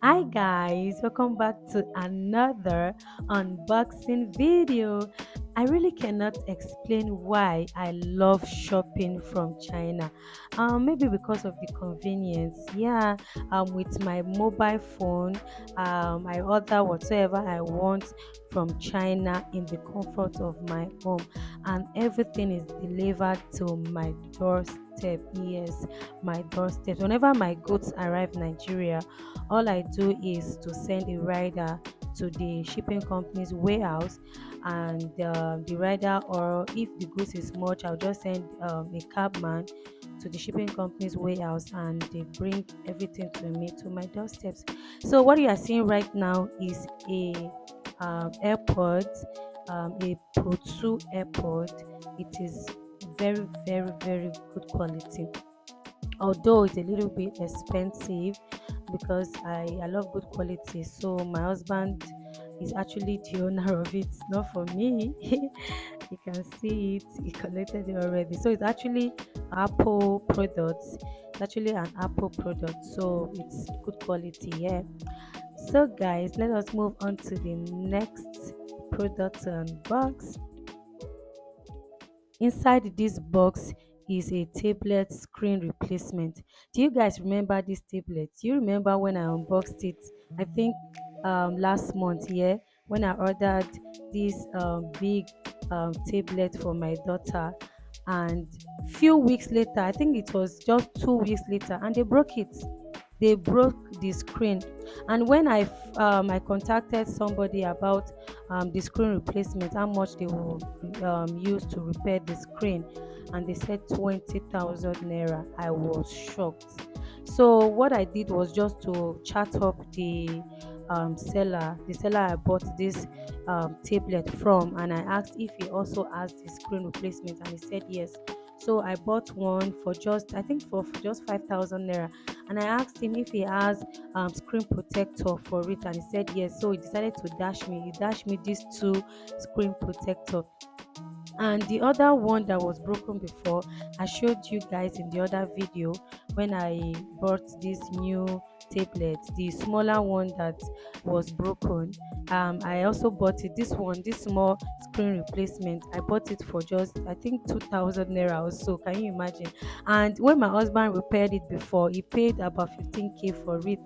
Hi guys, welcome back to another unboxing video. I really cannot explain why I love shopping from China. Maybe because of the convenience. Yeah, with my mobile phone, I order whatever I want from China in the comfort of my home, and everything is delivered to my doorstep. Yes, my doorstep. Whenever my goods arrive Nigeria, all I do is to send a rider to the shipping company's warehouse, and the rider, or if the goods is much, I'll just send a cabman to the shipping company's warehouse, and they bring everything to me to my doorsteps. So what you are seeing right now is a airpod, a Pro 2 airpod. It is very, very, very good quality, although it's a little bit expensive, because I love good quality. So my husband is actually the owner of it, not for me. You can see it, he collected it already. So it's actually Apple products. It's actually an Apple product, so it's good quality. Yeah. So guys, let us move on to the next product to unbox. Inside this box is a tablet screen replacement. Do you guys remember this tablet? Do you remember when I unboxed it? I think last month, yeah, when I ordered this big tablet for my daughter, and few weeks later, I think it was just 2 weeks later, and they broke it. They broke the screen. And when I contacted somebody about the screen replacement, how much they will use to repair the screen, and they said 20,000 naira. I was shocked. So what I did was just to chat up the seller I bought this tablet from, and I asked if he also has the screen replacement, and he said yes. So I bought one for just, I think, for just 5,000 naira, and I asked him if he has screen protector for it, and he said yes. So he decided to dash me. He dashed me these two screen protector. And the other one that was broken before, I showed you guys in the other video, when I bought this new tablet, the smaller one that was broken. I also bought it, this one, this small screen replacement. I bought it for just, I think, 2,000 naira or so. Can you imagine? And when my husband repaired it before, he paid about 15k for it.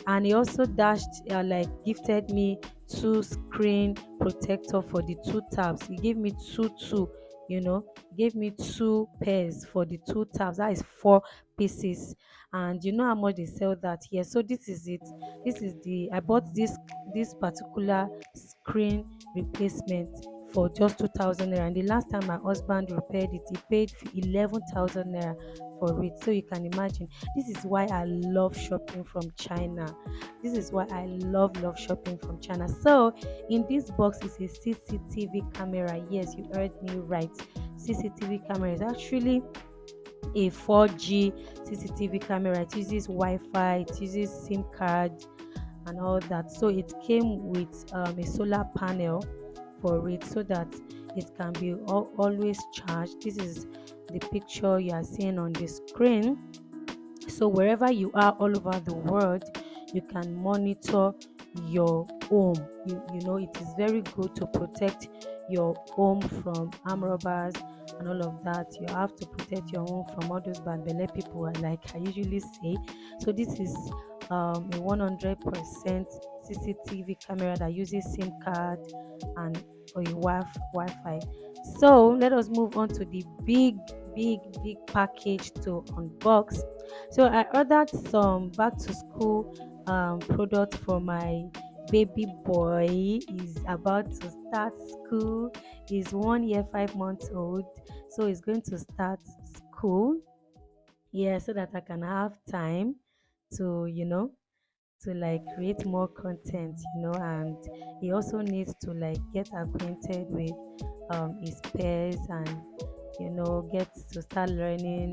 And he also dashed, like, gifted me two screen protector for the two tabs. He gave me two, gave me two pairs for the two tabs. That is four pieces. And you know how much they sell that here. So this is it. This is the I bought this particular screen replacement for just 2,000 naira. And the last time my husband repaired it, he paid 11,000 naira for it. So you can imagine. This is why I love shopping from China. This is why I love shopping from China. So in this box is a CCTV camera. Yes, you heard me right. CCTV camera is actually a 4G CCTV camera. It uses Wi-Fi, it uses SIM card and all that. So it came with a solar panel for it, so that it can be always charged. This is the picture you are seeing on the screen. So wherever you are all over the world, you can monitor your home. It is very good to protect your home from arm robbers and all of that. You have to protect your home from all those bad belly people, like I usually say. So this is a 100% CCTV camera that uses SIM card and or a Wi-Fi. So let us move on to the big package to unbox. So I ordered some back to school product for my baby boy. He's about to start school. He's 1 year, 5 months old. So he's going to start school. Yeah, so that I can have time to, like create more content, and he also needs to like get acquainted with his peers, and get to start learning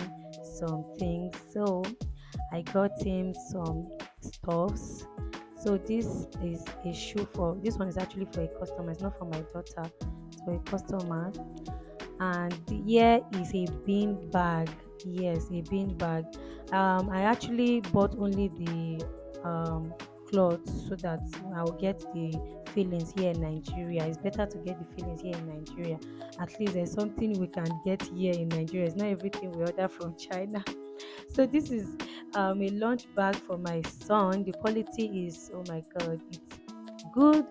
some things. So I got him some stuffs. So this one is actually for a customer. It's not for my daughter. It's for a customer. And here is a bean bag. Yes, a bean bag. I actually bought only the clothes so that I'll get the feelings here in Nigeria. It's better to get the feelings here in Nigeria. At least there's something we can get here in Nigeria. It's not everything we order from China. So this is a lunch bag for my son. The quality is, oh my god, it's good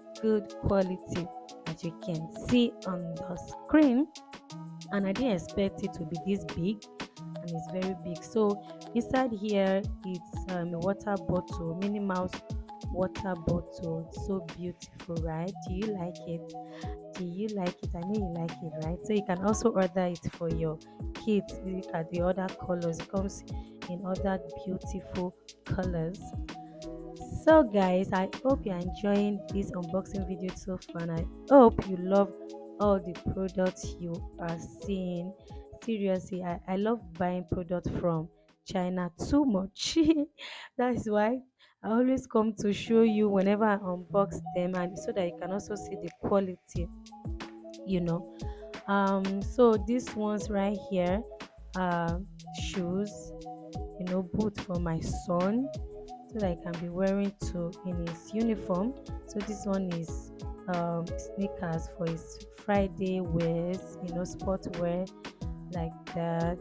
quality, as you can see on the screen. And I didn't expect it to be this big, and it's very big. So inside here it's a water bottle, Minnie Mouse water bottle. It's so beautiful, right? Do you like it? Do you like it? I know you like it, right? So you can also order it for your kids. Look at the other colors. It comes in other beautiful colors. So guys, I hope you're enjoying this unboxing video so far, and I hope you love all the products you are seeing. Seriously, I love buying products from China too much. That is why I always come to show you whenever I unbox them, and so that you can also see the quality, you know. So these ones right here are shoes, boot for my son so that I can be wearing to in his uniform. So this one is sneakers for his Friday wears, sport wear like that.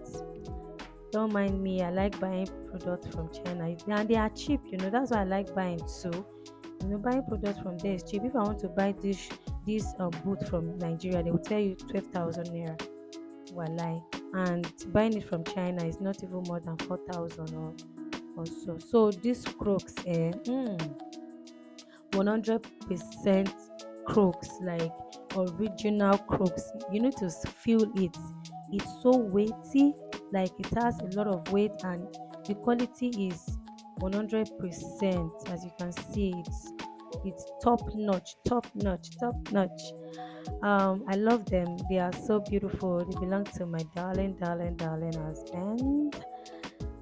Don't mind me, I like buying products from China and they are cheap, that's why I like buying too. Buying products from there is cheap. If I want to buy this boot from Nigeria, they will tell you 12,000 naira. Walai. And buying it from China is not even more than 4,000 or so. So these Crocs, 100% Crocs, like original Crocs. You need to feel it. It's so weighty, like it has a lot of weight, and the quality is 100%. As you can see, it's top notch, top notch, top notch. I love them. They are so beautiful. They belong to my darling husband.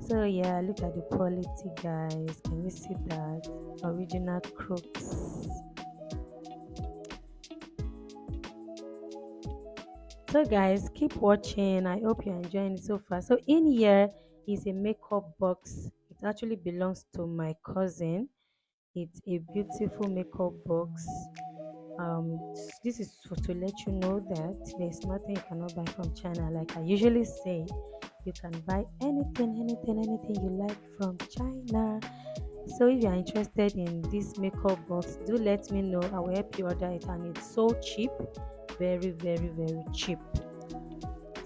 So yeah, look at the quality, guys. Can you see that? Original Crooks. So guys, keep watching. I hope you're enjoying it so far. So in here is a makeup box. It actually belongs to my cousin. It's a beautiful makeup box. This is to let you know that there's nothing you cannot buy from China. Like I usually say, you can buy anything you like from China. So if you are interested in this makeup box, do let me know. I will help you order it, and it's so cheap, very cheap.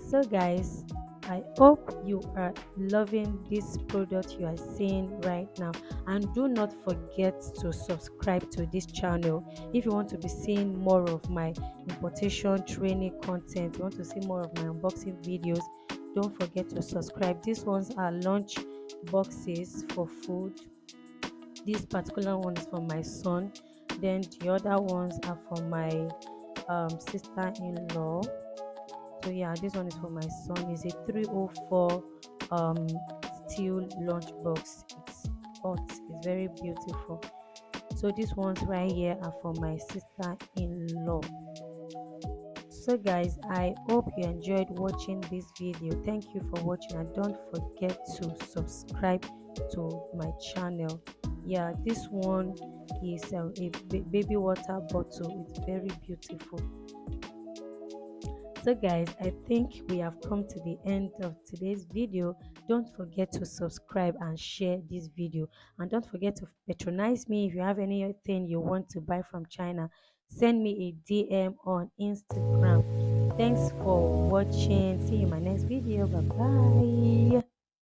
So guys, I hope you are loving this product you are seeing right now, and do not forget to subscribe to this channel if you want to be seeing more of my importation training content. You want to see more of my unboxing videos, don't forget to subscribe. These ones are lunch boxes for food. This particular one is for my son, then the other ones are for my sister-in-law. So yeah, this one is for my son. It's a 304 um steel lunch box. It's hot, it's very beautiful. So these ones right here are for my sister-in-law. So guys, I hope you enjoyed watching this video. Thank you for watching, and don't forget to subscribe to my channel. Yeah, this one is a baby water bottle. It's very beautiful. So guys, I think we have come to the end of today's video. Don't forget to subscribe and share this video, and don't forget to patronize me. If you have anything you want to buy from China, send me a DM on Instagram. Thanks for watching. See you in my next video. Bye bye.